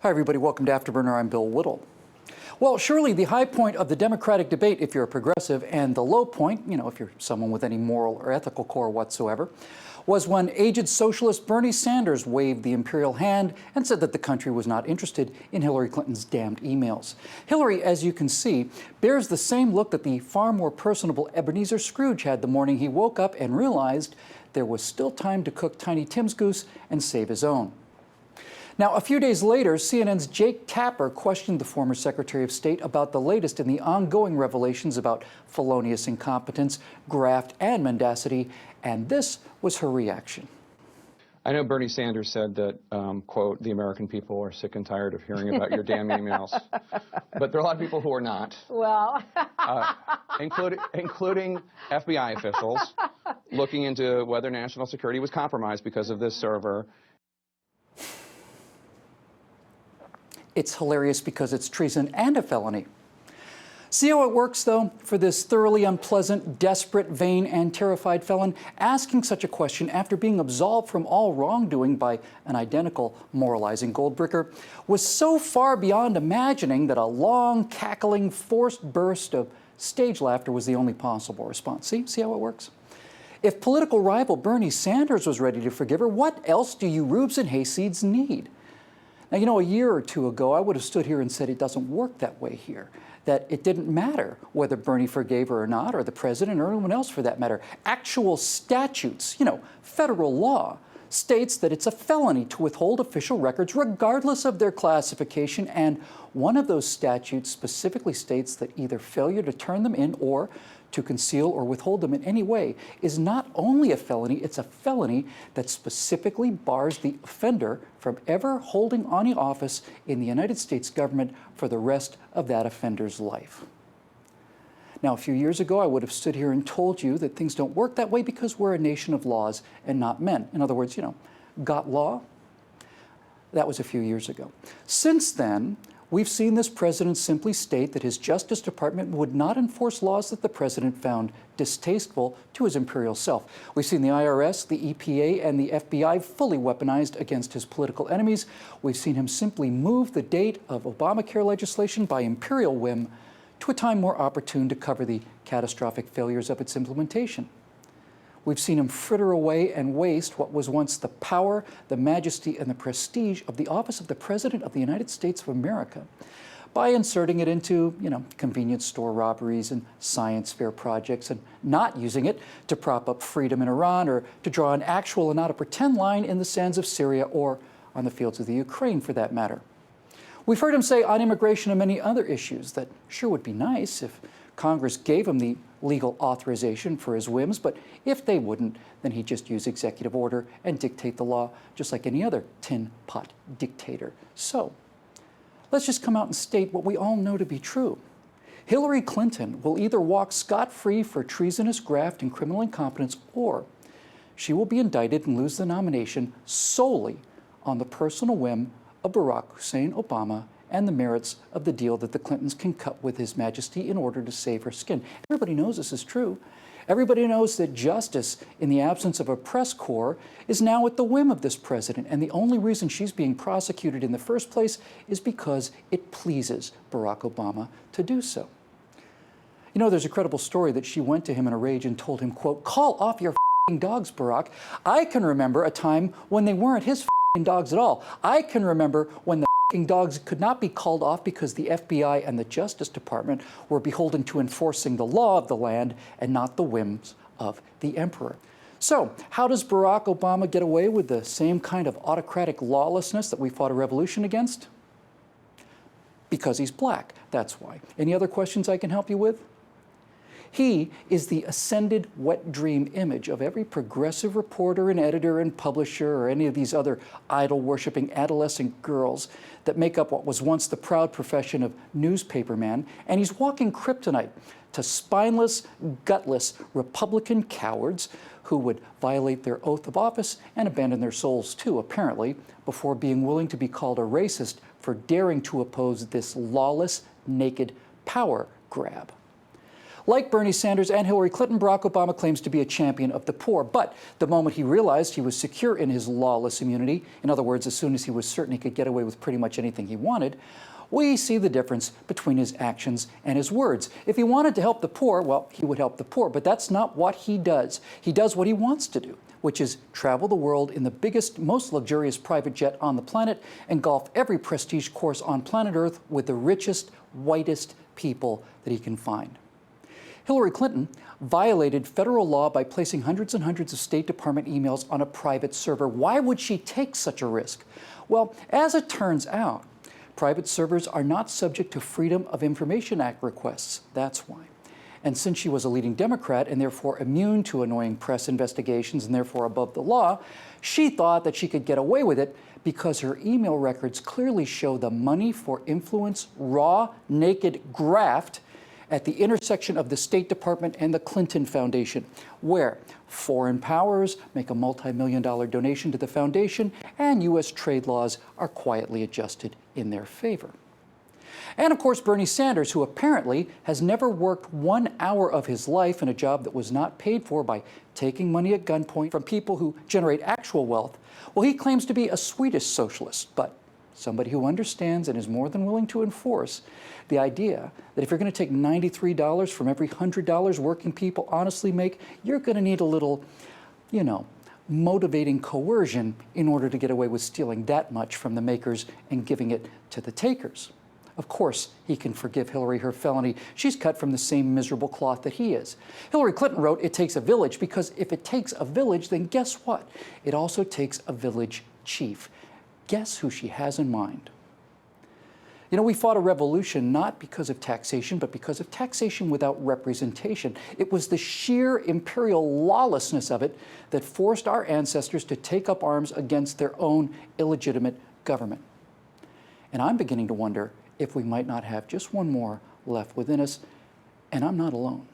Hi, everybody. Welcome to Afterburner. I'm Bill Whittle. Well, surely the high point of the Democratic debate, if you're a progressive, and the low point, if you're someone with any moral or ethical core whatsoever, was when aged socialist Bernie Sanders waved the imperial hand and said that the country was not interested in Hillary Clinton's damned emails. Hillary, as you can see, bears the same look that the far more personable Ebenezer Scrooge had the morning he woke up and realized there was still time to cook Tiny Tim's goose and save his own. Now, a few days later, CNN's Jake Tapper questioned the former Secretary of State about the latest in the ongoing revelations about felonious incompetence, graft, and mendacity, and this was her reaction. I know Bernie Sanders said that, quote, the American people are sick and tired of hearing about your damn emails. But there are a lot of people who are not. Well. Including FBI officials looking into whether national security was compromised because of this server. It's hilarious because it's treason and a felony. See how it works, though, for this thoroughly unpleasant, desperate, vain, and terrified felon asking such a question after being absolved from all wrongdoing by an identical moralizing goldbricker was so far beyond imagining that a long, cackling, forced burst of stage laughter was the only possible response. See how it works? If political rival Bernie Sanders was ready to forgive her, what else do you rubes and hayseeds need? Now, a year or two ago, I would have stood here and said it doesn't work that way here, that it didn't matter whether Bernie forgave her or not, or the president, or anyone else for that matter. Actual statutes, federal law, states that it's a felony to withhold official records regardless of their classification, and one of those statutes specifically states that either failure to turn them in or to conceal or withhold them in any way is not only a felony, it's a felony that specifically bars the offender from ever holding any office in the United States government for the rest of that offender's life. Now, a few years ago, I would have stood here and told you that things don't work that way because we're a nation of laws and not men. In other words, got law? That was a few years ago. Since then, we've seen this president simply state that his Justice Department would not enforce laws that the president found distasteful to his imperial self. We've seen the IRS, the EPA, and the FBI fully weaponized against his political enemies. We've seen him simply move the date of Obamacare legislation by imperial whim to a time more opportune to cover the catastrophic failures of its implementation. We've seen him fritter away and waste what was once the power, the majesty, and the prestige of the office of the President of the United States of America by inserting it into, convenience store robberies and science fair projects, and not using it to prop up freedom in Iran or to draw an actual and not a pretend line in the sands of Syria or on the fields of the Ukraine, for that matter. We've heard him say on immigration and many other issues that sure would be nice if Congress gave him the legal authorization for his whims, but if they wouldn't, then he'd just use executive order and dictate the law just like any other tin pot dictator. So let's just come out and state what we all know to be true. Hillary Clinton will either walk scot-free for treasonous graft and criminal incompetence, or she will be indicted and lose the nomination solely on the personal whim of Barack Hussein Obama and the merits of the deal that the Clintons can cut with His Majesty in order to save her skin. Everybody knows this is true. Everybody knows that justice, in the absence of a press corps, is now at the whim of this president, and the only reason she's being prosecuted in the first place is because it pleases Barack Obama to do so. There's a credible story that she went to him in a rage and told him, quote, "Call off your f***ing dogs, Barack. I can remember a time when they weren't his f***ing dogs at all. I can remember when the dogs could not be called off because the FBI and the Justice Department were beholden to enforcing the law of the land and not the whims of the emperor." So, how does Barack Obama get away with the same kind of autocratic lawlessness that we fought a revolution against? Because he's black, that's why. Any other questions I can help you with? He is the ascended wet dream image of every progressive reporter and editor and publisher or any of these other idol-worshipping adolescent girls that make up what was once the proud profession of newspaperman, and he's walking kryptonite to spineless, gutless Republican cowards who would violate their oath of office and abandon their souls too, apparently, before being willing to be called a racist for daring to oppose this lawless, naked power grab. Like Bernie Sanders and Hillary Clinton, Barack Obama claims to be a champion of the poor. But the moment he realized he was secure in his lawless immunity, in other words, as soon as he was certain he could get away with pretty much anything he wanted, we see the difference between his actions and his words. If he wanted to help the poor, well, he would help the poor. But that's not what he does. He does what he wants to do, which is travel the world in the biggest, most luxurious private jet on the planet and golf every prestige course on planet Earth with the richest, whitest people that he can find. Hillary Clinton violated federal law by placing hundreds and hundreds of State Department emails on a private server. Why would she take such a risk? Well, as it turns out, private servers are not subject to Freedom of Information Act requests. That's why. And since she was a leading Democrat and therefore immune to annoying press investigations and therefore above the law, she thought that she could get away with it because her email records clearly show the money for influence, raw, naked graft at the intersection of the State Department and the Clinton Foundation, where foreign powers make a multi-million-dollar donation to the foundation and U.S. trade laws are quietly adjusted in their favor. And of course, Bernie Sanders, who apparently has never worked 1 hour of his life in a job that was not paid for by taking money at gunpoint from people who generate actual wealth. Well, he claims to be a Swedish socialist, but somebody who understands and is more than willing to enforce the idea that if you're going to take $93 from every $100 working people honestly make, you're going to need a little, motivating coercion in order to get away with stealing that much from the makers and giving it to the takers. Of course, he can forgive Hillary her felony. She's cut from the same miserable cloth that he is. Hillary Clinton wrote, "It takes a village," because if it takes a village, then guess what? It also takes a village chief. Guess who she has in mind? We fought a revolution not because of taxation, but because of taxation without representation. It was the sheer imperial lawlessness of it that forced our ancestors to take up arms against their own illegitimate government. And I'm beginning to wonder if we might not have just one more left within us, and I'm not alone.